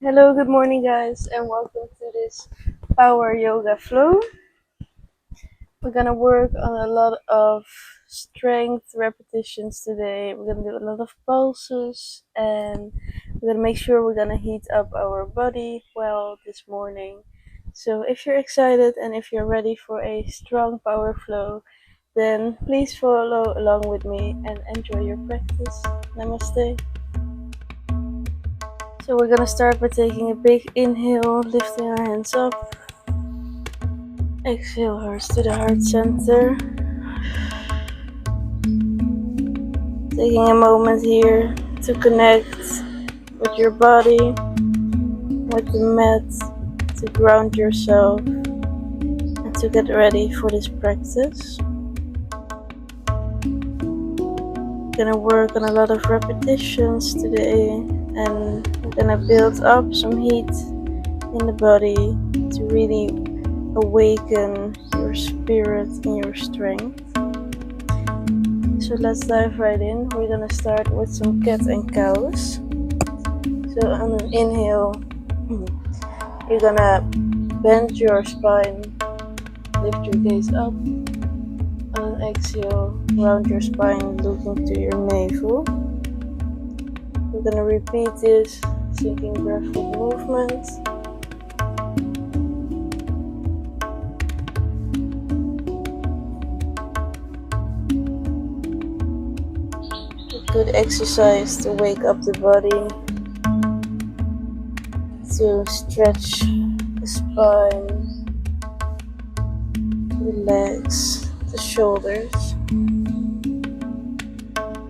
Hello, good morning, guys, and welcome to this power yoga flow. We're gonna work on a lot of strength repetitions today. We're gonna do a lot of pulses, and we're gonna make sure we're gonna heat up our body well this morning. So, if you're excited and if you're ready for a strong power flow, then please follow along with me and enjoy your practice. Namaste. So we're gonna start by taking a big inhale, lifting our hands up. Exhale, hearts to the heart center. Taking a moment here to connect with your body, with the mat, to ground yourself, and to get ready for this practice. We're gonna work on a lot of repetitions today, and we're gonna build up some heat in the body to really awaken your spirit and your strength. So let's dive right in. We're gonna start with some cat and cows. So on an inhale, you're gonna bend your spine, lift your gaze up. On an exhale, round your spine, looking to your navel. We're gonna repeat this, sinking breath with movement. Good exercise to wake up the body, to stretch the spine, relax the shoulders,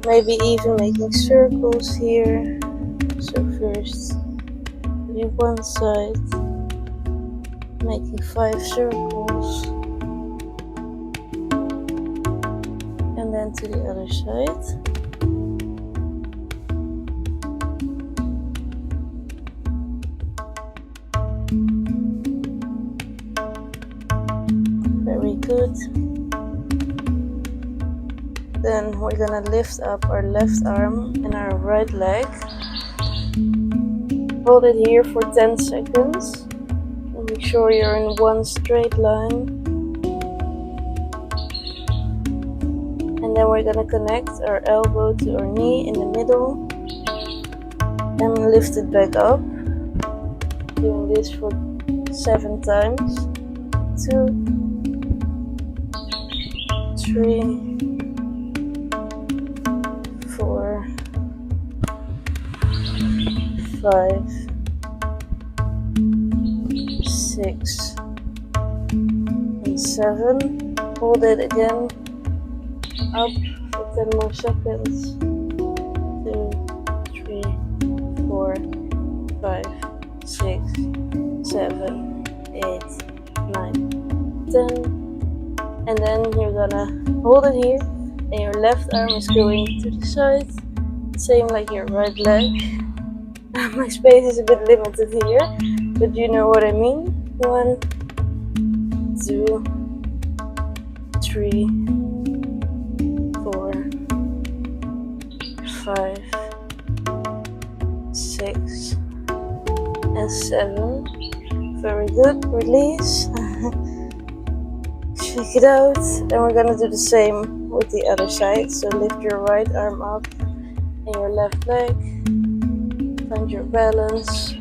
maybe even making circles here. So first do one side, making 5 circles, and then to the other side. Very good. Then we're gonna lift up our left arm and our right leg. Hold it here for 10 seconds. And make sure you're in one straight line. And then we're gonna connect our elbow to our knee in the middle. And lift it back up. Doing this for 7 times. 2, 3, 4, 5, 6, and 7. Hold it again. Up for 10 more seconds. 2, 3, 4, 5, 6, 7, 8, 9, 10. And then you're gonna hold it here, and your left arm is going to the side, same like your right leg. My space is a bit limited here, but you know what I mean. 1, 2, 3, 4, 5, 6, and 7. Very good. Release. Shake it out. And we're gonna do the same with the other side. So lift your right arm up and your left leg. Find your balance.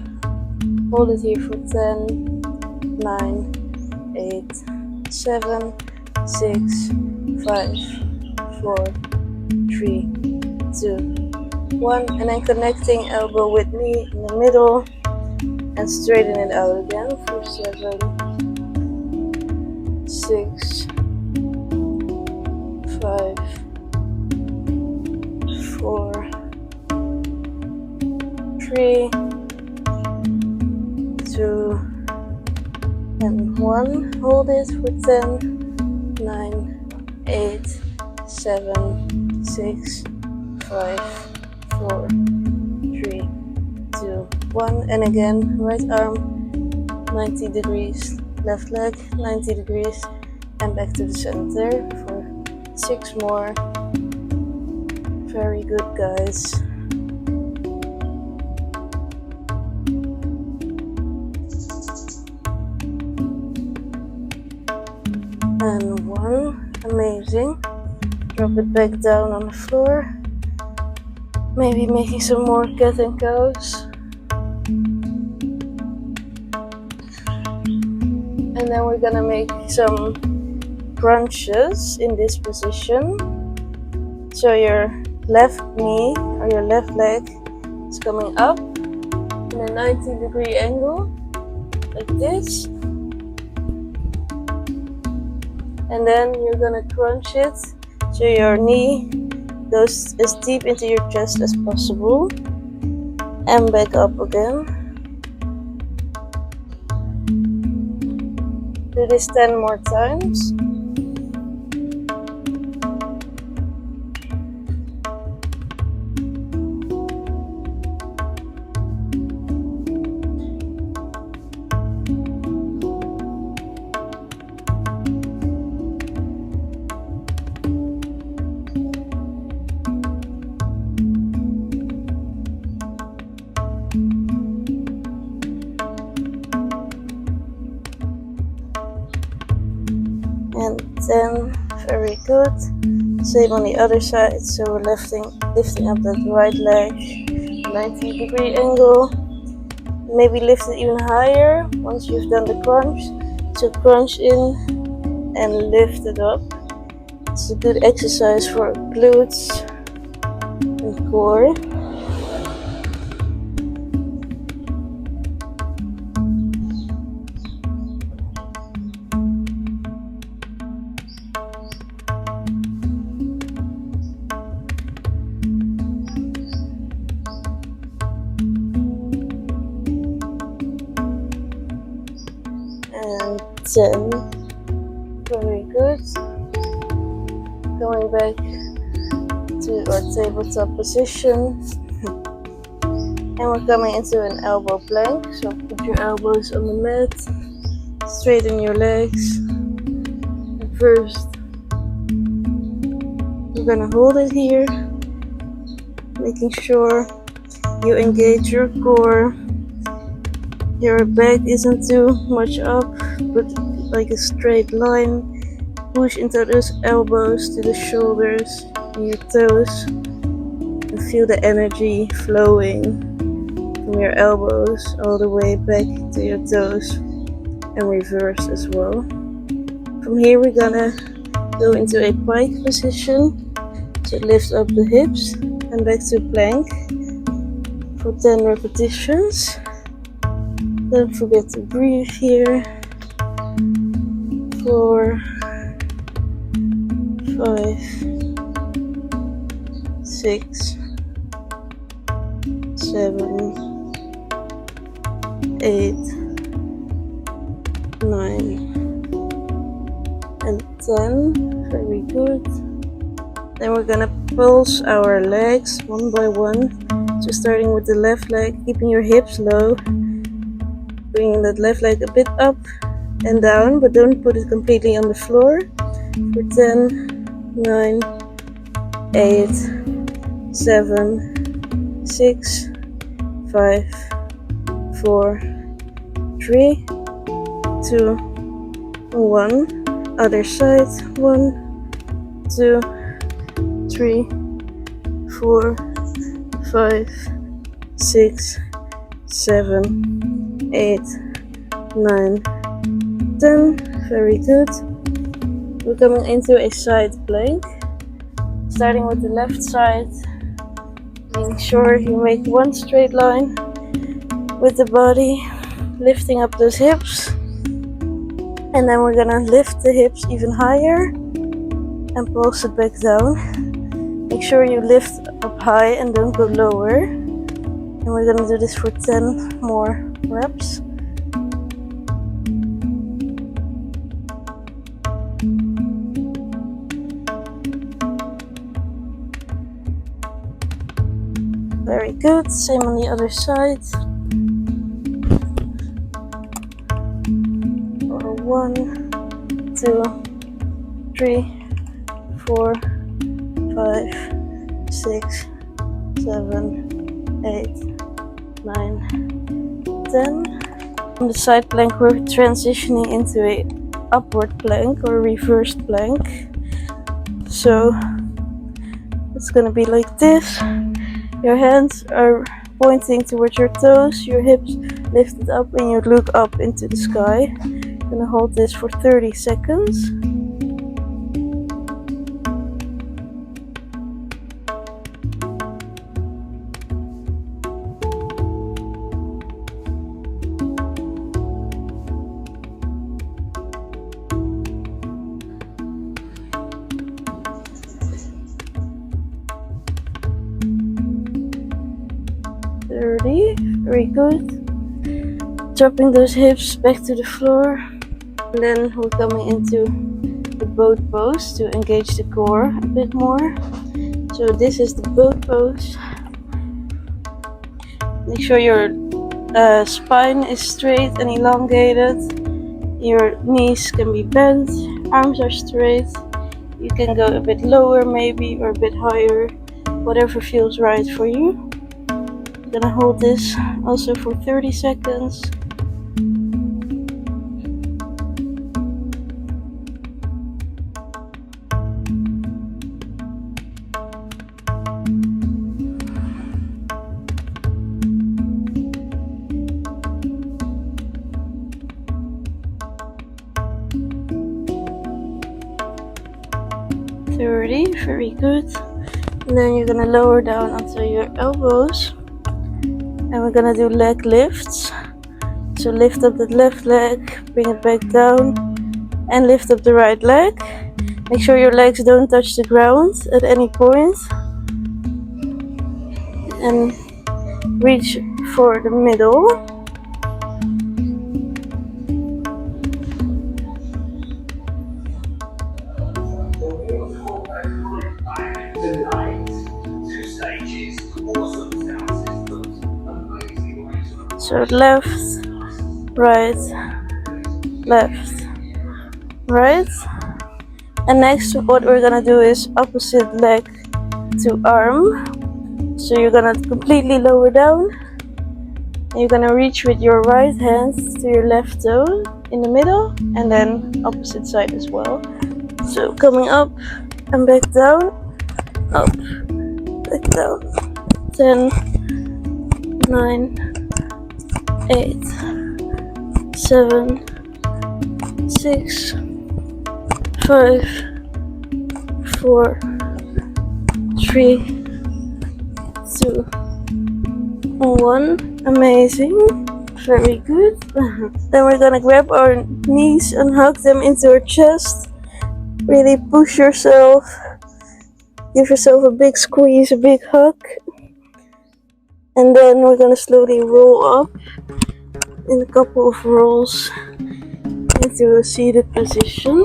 Hold it here for 10, 9, 8, 7, 6, 5, 4, 3, 2, 1. And then connecting elbow with knee in the middle. And straighten it out again for 7, 6, 5, 4, 3, 2, and 1. Hold it for 10, 9, 8, 7, 6, 5, 4, 3, 2, 1. And again, right arm 90 degrees, left leg 90 degrees, and back to the center for 6 more. Very good, guys. and 1. Amazing. Drop it back down on the floor. Maybe making some more cat and cows. And then we're gonna make some crunches in this position. So your left knee or your left leg is coming up in a 90-degree angle, like this. And then you're gonna crunch it so your knee goes as deep into your chest as possible. And back up again. Do this 10 more times. And 10, very good. Same on the other side, so we're lifting up that right leg, 90-degree angle. Maybe lift it even higher once you've done the crunch. So crunch in and lift it up. It's a good exercise for glutes and core. And 10, very good. Going back to our tabletop position, and we're coming into an elbow plank. So put your elbows on the mat, straighten your legs. And first, we're gonna hold it here, making sure you engage your core. Your back isn't too much up, but like a straight line. Push into those elbows to the shoulders and your toes. And feel the energy flowing from your elbows all the way back to your toes. And reverse as well. From here we're gonna go into a pike position. So lift up the hips and back to plank for 10 repetitions. Don't forget to breathe here. 4, 5, 6, 7, 8, 9, and 10. Very good. Then we're gonna pulse our legs one by one. So starting with the left leg, keeping your hips low. Bringing that left leg a bit up and down, but don't put it completely on the floor. For 10, 9, 8, 7, 6, 5, 4, 3, 2, 1. Other side. 1, 2, 3, 4, 5, 6, 7, 8, 9, 10. Very good. We're coming into a side plank. Starting with the left side. Making sure you make one straight line with the body. Lifting up those hips. And then we're gonna lift the hips even higher. And pulse it back down. Make sure you lift up high and don't go lower. And we're gonna do this for 10 more reps. Very good. Same on the other side. 1, 2, 3, 4, 5, 6, 7, 8, 9, 10. On the side plank we're transitioning into a upward plank or reversed plank. So it's gonna be like this. Your hands are pointing towards your toes, your hips lifted up, and you look up into the sky. I'm gonna hold this for 30 seconds. Very good. Dropping those hips back to the floor. And then we're coming into the boat pose to engage the core a bit more. So this is the boat pose. Make sure your spine is straight and elongated. Your knees can be bent, arms are straight. You can go a bit lower maybe or a bit higher, whatever feels right for you. I'm gonna hold this also for 30 seconds. Very good. And then you're gonna lower down onto your elbows. And we're gonna do leg lifts. So lift up the left leg, bring it back down, and lift up the right leg. Make sure your legs don't touch the ground at any point. And reach for the middle. So left, right, left, right. And next what we're gonna do is opposite leg to arm. So you're gonna completely lower down. And you're gonna reach with your right hand to your left toe in the middle, and then opposite side as well. So coming up and back down, up, back down. 10, 9, 8, 7, 6, 5, 4, 3, 2, 1. Amazing. Very good. Then we're gonna grab our knees and hug them into our chest. Really push yourself. Give yourself a big squeeze, a big hug. And then we're gonna slowly roll up in a couple of rolls into a seated position.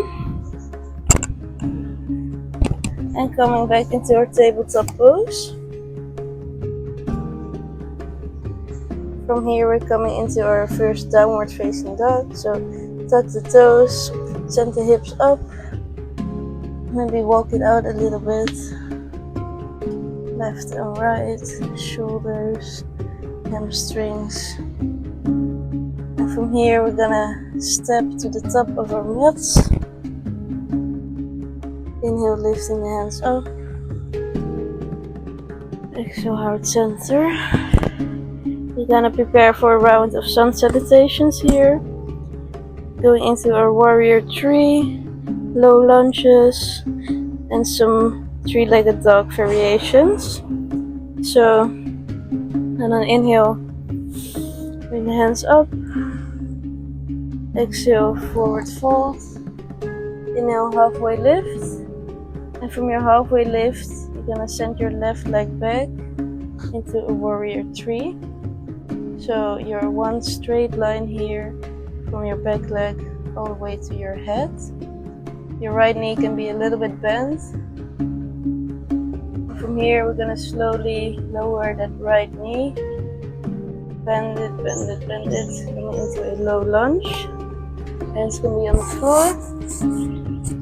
And coming back into our tabletop pose. From here we're coming into our first downward facing dog. So tuck the toes, send the hips up. Maybe walk it out a little bit. Left and right, shoulders, hamstrings. And from here we're gonna step to the top of our mats. Inhale, lifting the hands up. Exhale, heart center. We're gonna prepare for a round of sun salutations here. Going into our warrior three, low lunges, and some three-legged dog variations. So, and on inhale, bring the hands up. Exhale, forward fold. Inhale, halfway lift. And from your halfway lift, you're gonna send your left leg back into a warrior three. So you're one straight line here from your back leg all the way to your head. Your right knee can be a little bit bent. From here we're gonna slowly lower that right knee. Bend it, bend it, bend it. Coming into a low lunge. Hands can be on the floor.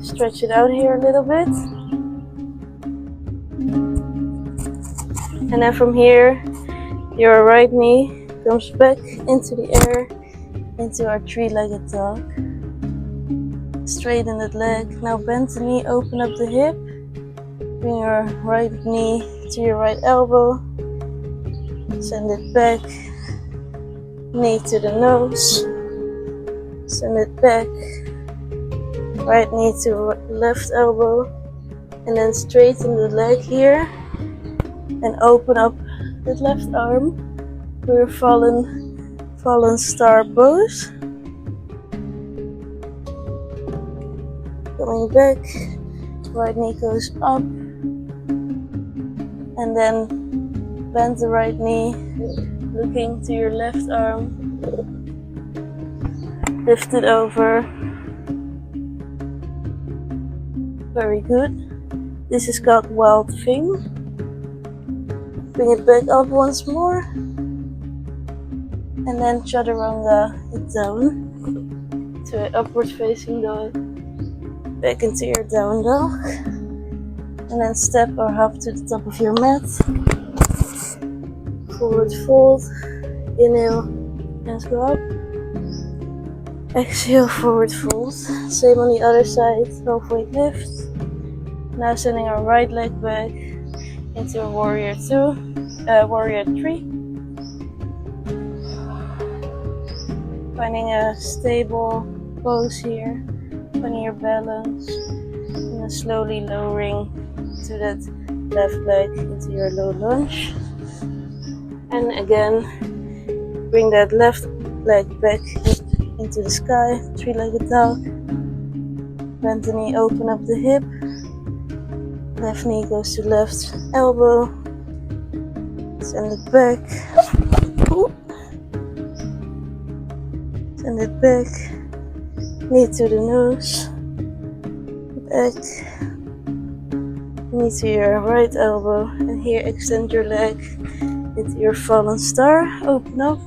Stretch it out here a little bit. And then from here, your right knee comes back into the air, into our three-legged dog. Straighten that leg. Now bend the knee, open up the hip. Bring your right knee to your right elbow. Send it back. Knee to the nose. Send it back. Right knee to left elbow. And then straighten the leg here. And open up that left arm for your fallen star pose. Going back, right knee goes up, and then bend the right knee, looking to your left arm, lift it over. Very good. This is called wild thing. Bring it back up once more, and then chaturanga it down to an upward facing dog. Back into your down dog, and then step or hop to the top of your mat. Forward fold, inhale, hands go up. Exhale, forward fold. Same on the other side, halfway lift. Now sending our right leg back into a warrior 3. Finding a stable pose here. Finding your balance, and then slowly lowering to that left leg into your low lunge. And again, bring that left leg back into the sky, 3-legged dog. Bend the knee, open up the hip. Left knee goes to left elbow. Send it back. Send it back. Knee to the nose, back, knee to your right elbow, and here extend your leg into your fallen star, open up,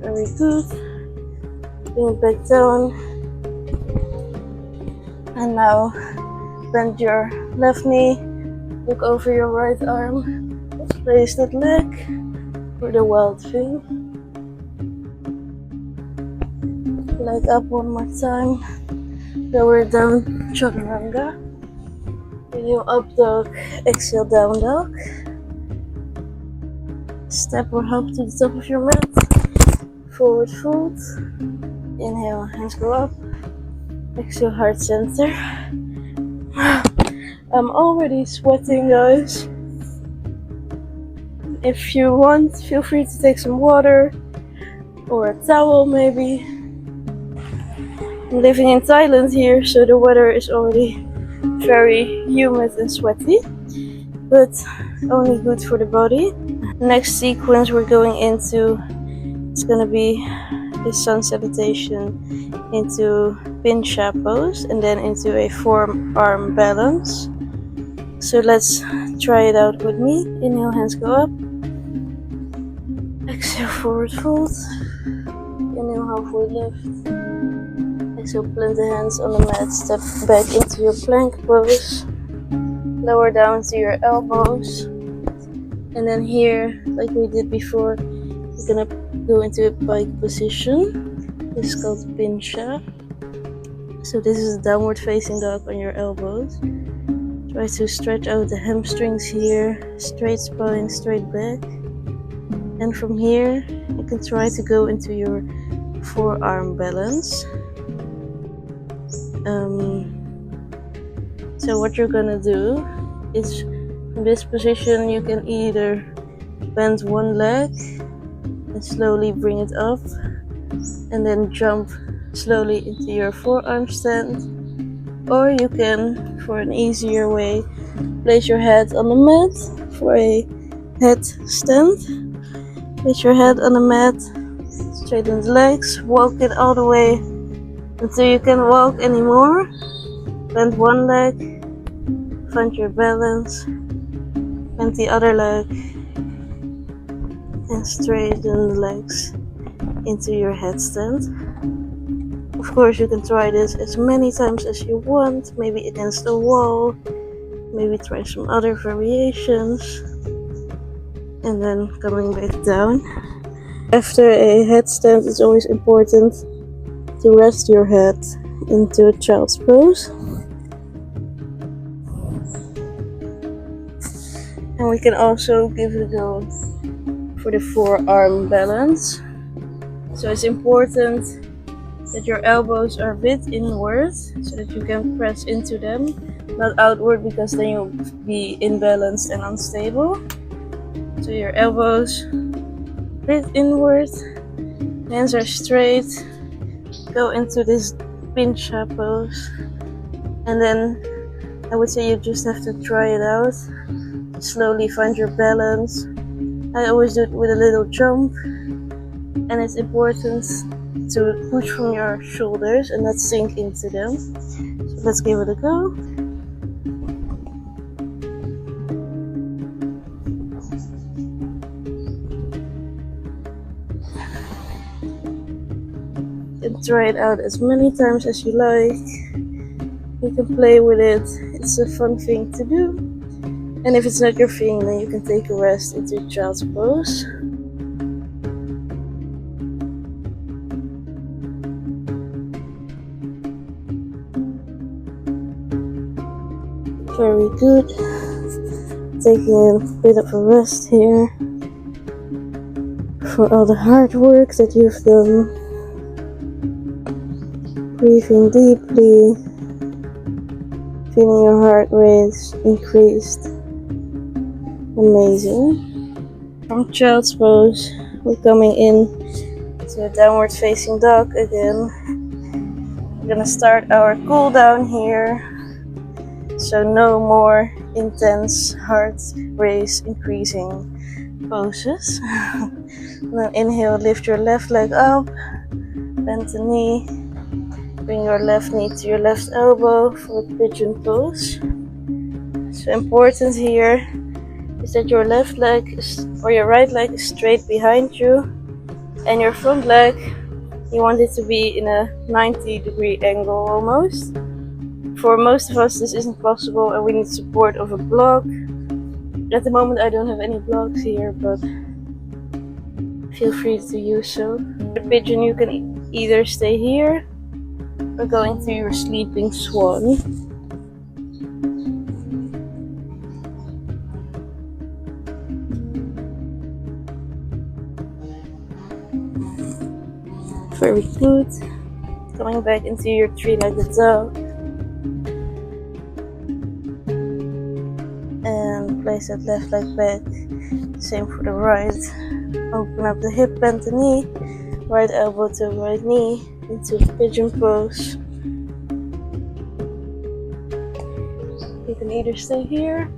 very good, bring it back down, and now bend your left knee, look over your right arm, place that leg for the wild thing. Leg up one more time, lower down, chaturanga. Inhale up dog, exhale down dog. Step or hop to the top of your mat, forward fold. Inhale, hands go up, exhale heart center. I'm already sweating, guys. If you want, feel free to take some water or a towel maybe. I'm living in Thailand here, so the weather is already very humid and sweaty, but only good for the body. Next sequence we're going into, it's gonna be the sun salutation into pincha pose and then into a forearm balance. So let's try it out with me. Inhale, hands go up. Exhale, forward fold. Inhale, halfway lift. So plant the hands on the mat, step back into your plank pose, lower down to your elbows, and then here, like we did before, we're gonna go into a pike position. This is called pincha. So this is a downward facing dog on your elbows. Try to stretch out the hamstrings here, straight spine, straight back. And from here, you can try to go into your forearm balance. So what you're gonna do is, in this position you can either bend one leg and slowly bring it up and then jump slowly into your forearm stand, or you can, for an easier way, place your head on the mat for a head stand. Place your head on the mat, straighten the legs, walk it all the way until you can't walk anymore. Bend one leg, find your balance, bend the other leg, and straighten the legs into your headstand. Of course, you can try this as many times as you want, maybe against the wall, maybe try some other variations, and then coming back down. After a headstand, it's always important to rest your head into a child's pose. And we can also give it a go for the forearm balance. So it's important that your elbows are a bit inward so that you can press into them, not outward, because then you'll be imbalanced and unstable. So your elbows a bit inward, hands are straight, go into this pincha pose, and then I would say you just have to try it out. Slowly find your balance. I always do it with a little jump, and it's important to push from your shoulders and not sink into them. So let's give it a go. You can try it out as many times as you like. You can play with it. It's a fun thing to do. And if it's not your thing, then you can take a rest into child's pose. Very good. Taking a bit of a rest here for all the hard work that you've done. Breathing deeply, feeling your heart rate increased. Amazing. From child's pose, we're coming in to a downward facing dog again. We're gonna start our cool down here. So no more intense heart rate increasing poses. Now inhale, lift your left leg up, bend the knee, bring your left knee to your left elbow for a pigeon pose. So important here is that your left leg or your right leg is straight behind you, and your front leg, you want it to be in a 90-degree angle almost. For most of us this isn't possible and we need support of a block. At the moment I don't have any blocks here, but feel free to use so. The pigeon, you can either stay here or go into your sleeping swan. Very good. Coming back into your three-legged dog. And place that left leg back. Same for the right. Open up the hip, bend the knee. Right elbow to right knee into the pigeon pose. You can either stay here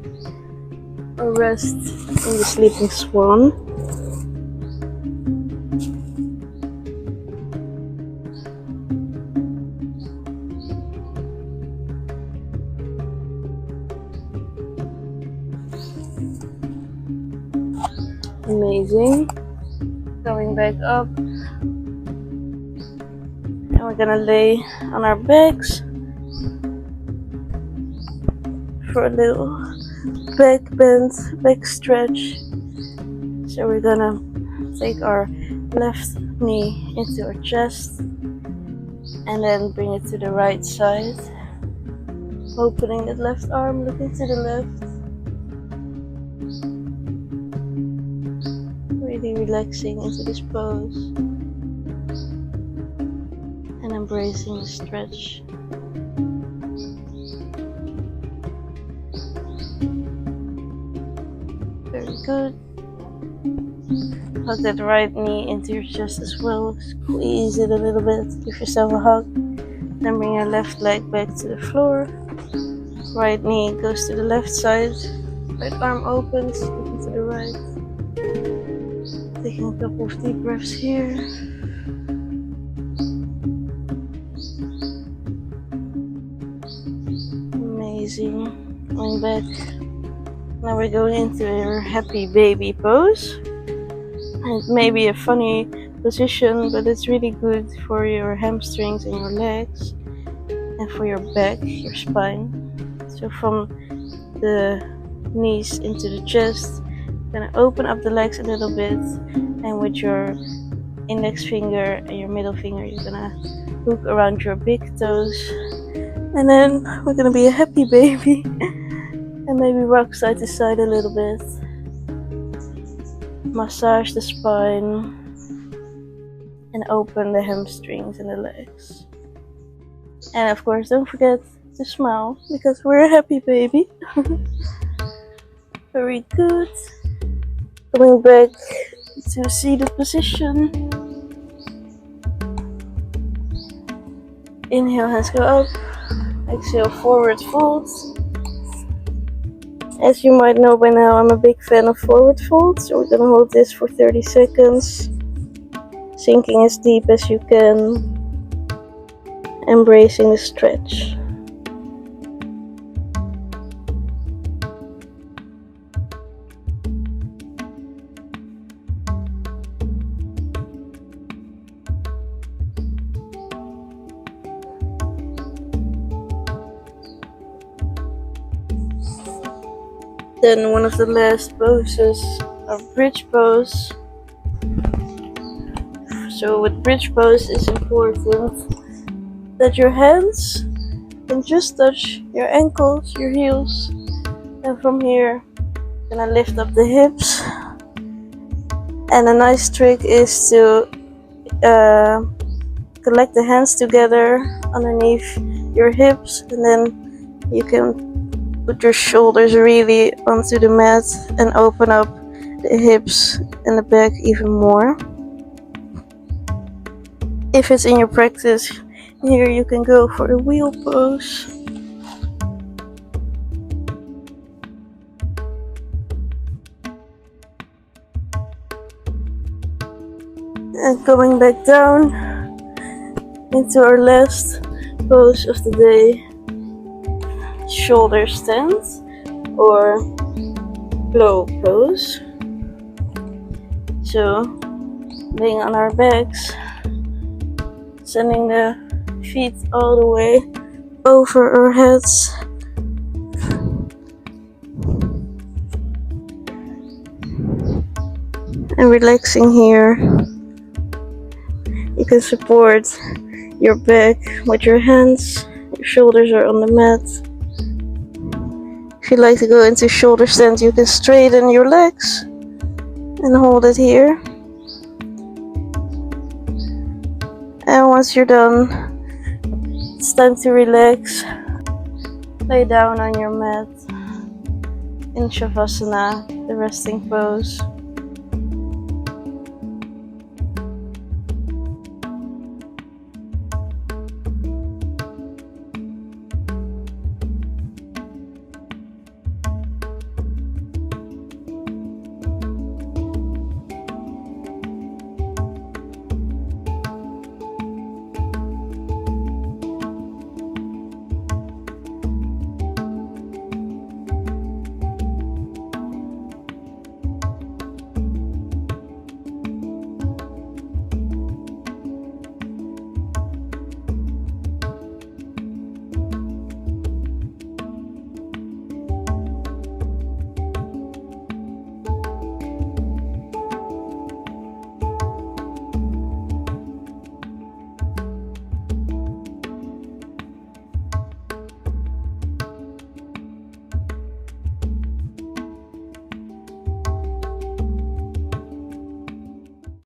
or rest in the sleeping swan. Amazing. Going back up. And we're gonna lay on our backs for a little back bend, back stretch. So we're gonna take our left knee into our chest and then bring it to the right side. Opening that left arm, looking to the left. Really relaxing into this pose and embracing the stretch. Very good. Hug that right knee into your chest as well. Squeeze it a little bit. Give yourself a hug. Then bring your left leg back to the floor. Right knee goes to the left side. Right arm opens, looking to the right. Taking a couple of deep breaths here. Amazing. Going back. Now we're going into your happy baby pose. It may be a funny position, but it's really good for your hamstrings and your legs and for your back, your spine. So from the knees into the chest, you're gonna open up the legs a little bit, and with your index finger and your middle finger you're gonna hook around your big toes. And then we're gonna be a happy baby. And maybe rock side to side a little bit. Massage the spine. And open the hamstrings and the legs. And of course, don't forget to smile, because we're a happy baby. Very good. Coming back to seated position. Inhale, hands go up. Exhale, forward fold. As you might know by now, I'm a big fan of forward fold. So we're gonna hold this for 30 seconds. Sinking as deep as you can. Embracing the stretch. Then one of the last poses are bridge pose. So with bridge pose, it's important that your hands can just touch your ankles, your heels, and from here, you're gonna lift up the hips. And a nice trick is to collect the hands together underneath your hips, and then you can put your shoulders really onto the mat and open up the hips and the back even more. If it's in your practice, here you can go for a wheel pose. And coming back down into our last pose of the day. Shoulder stand or flow pose. So laying on our backs, sending the feet all the way over our heads. And relaxing here. You can support your back with your hands. Your shoulders are on the mat. If you like to go into shoulder stand, you can straighten your legs and hold it here. And once you're done, it's time to relax. Lay down on your mat in Shavasana, the resting pose.